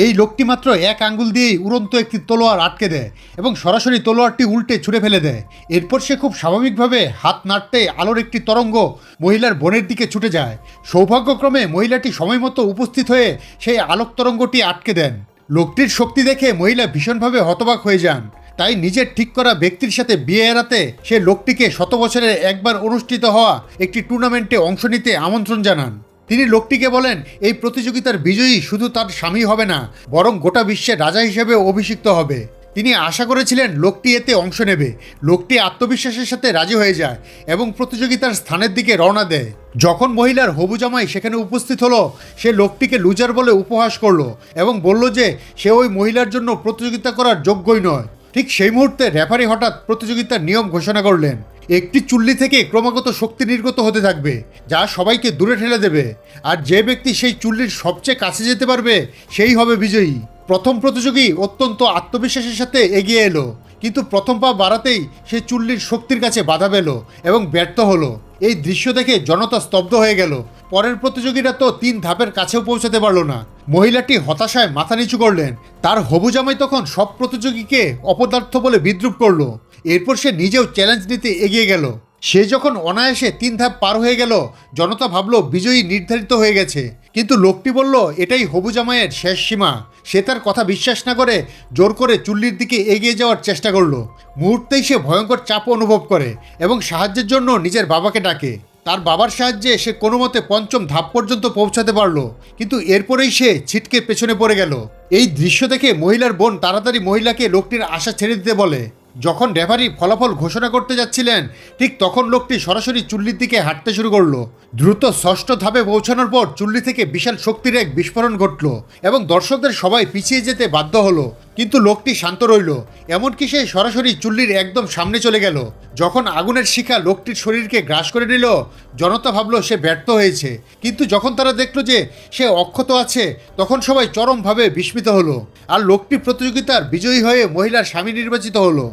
এই লোকটি মাত্র এক আঙ্গুল দিয়েই উড়ন্ত একটি তলোয়ার আটকে দেয় এবং সরাসরি তলোয়ারটি উল্টে ছুঁড়ে ফেলে দেয়। এরপর সে খুব স্বাভাবিকভাবে হাত নাড়তে আলোর একটি তরঙ্গ মহিলার বোনের দিকে ছুটে যায়। সৌভাগ্যক্রমে মহিলাটি সময়মতো উপস্থিত হয়ে সেই আলোক তরঙ্গটি আটকে দেন। লোকটির শক্তি দেখে মহিলা ভীষণভাবে হতবাক হয়ে যান। তাই নিজের ঠিক করা ব্যক্তির সাথে বিয়ে এড়াতে সে লোকটিকে 100 বছরে একবার অনুষ্ঠিত হওয়া একটি টুর্নামেন্টে অংশ নিতে আমন্ত্রণ জানান। তিনি লোকটিকে বলেন এই প্রতিযোগিতার বিজয়ী শুধু তার স্বামী হবে না, বরং গোটা বিশ্বের রাজা হিসেবে অভিষিক্ত হবে। তিনি আশা করেছিলেন লোকটি এতে অংশ নেবে। লোকটি আত্মবিশ্বাসের সাথে রাজি হয়ে যায় এবং প্রতিযোগিতার স্থানের দিকে রওনা দেয়। যখন মহিলার হবু জামাই সেখানে উপস্থিত হলো, সে লোকটিকে লুজার বলে উপহাস করলো এবং বলল যে সে ওই মহিলার জন্য প্রতিযোগিতা করার যোগ্যই নয়। ঠিক সেই মুহূর্তে রেফারি হঠাৎ প্রতিযোগিতার নিয়ম ঘোষণা করলেন। একটি চুল্লি থেকে ক্রমাগত শক্তি নির্গত হতে থাকবে, যা সবাইকে দূরে ঠেলে দেবে, আর যে ব্যক্তি সেই চুল্লির সবচেয়ে কাছে যেতে পারবে সেই হবে বিজয়ী। প্রথম প্রতিযোগী অত্যন্ত আত্মবিশ্বাসের সাথে এগিয়ে এলো, কিন্তু প্রথম পা বাড়াতেই সে চুল্লির শক্তির কাছে বাধা পেল এবং ব্যর্থ হলো। এই দৃশ্য দেখে জনতা স্তব্ধ হয়ে গেল। পরের প্রতিযোগীরা তো 3 ধাপের কাছেও পৌঁছাতে পারল না। মহিলাটি হতাশায় মাথা নিচু করলেন। তার হবু জামাই তখন সব প্রতিযোগীকে অপদার্থ বলে বিদ্রূপ করলো। এরপর সে নিজেও চ্যালেঞ্জ নিতে এগিয়ে গেল। সে যখন অনায়াসে 3 ধাপ পার হয়ে গেল, জনতা ভাবল বিজয়ী নির্ধারিত হয়ে গেছে। কিন্তু লোকটি বলল এটাই হবু জামাইয়ের শেষ সীমা। সে তার কথা বিশ্বাস না করে জোর করে চুল্লির দিকে এগিয়ে যাওয়ার চেষ্টা করলো। মুহূর্তেই সে ভয়ঙ্কর চাপ অনুভব করে এবং সাহায্যের জন্য নিজের বাবাকে ডাকে। তার বাবার সাহায্যে সে কোনো মতে 5ম ধাপ পর্যন্ত পৌঁছাতে পারলো, কিন্তু এরপরেই সে ছিটকে পেছনে পড়ে গেল। এই দৃশ্য দেখে মহিলার বোন তাড়াতাড়ি মহিলাকে লোকটির আশা ছেড়ে দিতে বলে। যখন রেফারি ফলাফল ঘোষণা করতে যাচ্ছিলেন, ঠিক তখন লোকটি সরাসরি চুল্লির দিকে হাঁটতে শুরু করলো। দ্রুত 6ষ্ঠ ধাপে পৌঁছানোর পর চুল্লি থেকে বিশাল শক্তির এক বিস্ফোরণ ঘটল এবং দর্শকদের সবাই পিছিয়ে যেতে বাধ্য হলো। কিন্তু লোকটি শান্ত রইল, এমনকি সে সরাসরি চুল্লির একদম সামনে চলে গেল। যখন আগুনের শিখা লোকটির শরীরকে গ্রাস করে নিল, জনতা ভাবল সে ব্যর্থ হয়েছে। কিন্তু যখন তারা দেখলো যে সে অক্ষত আছে, তখন সবাই চরমভাবে বিস্মিত হলো। আর লোকটি প্রতিযোগিতার বিজয়ী হয়ে মহিলার স্বামী নির্বাচিত হলো।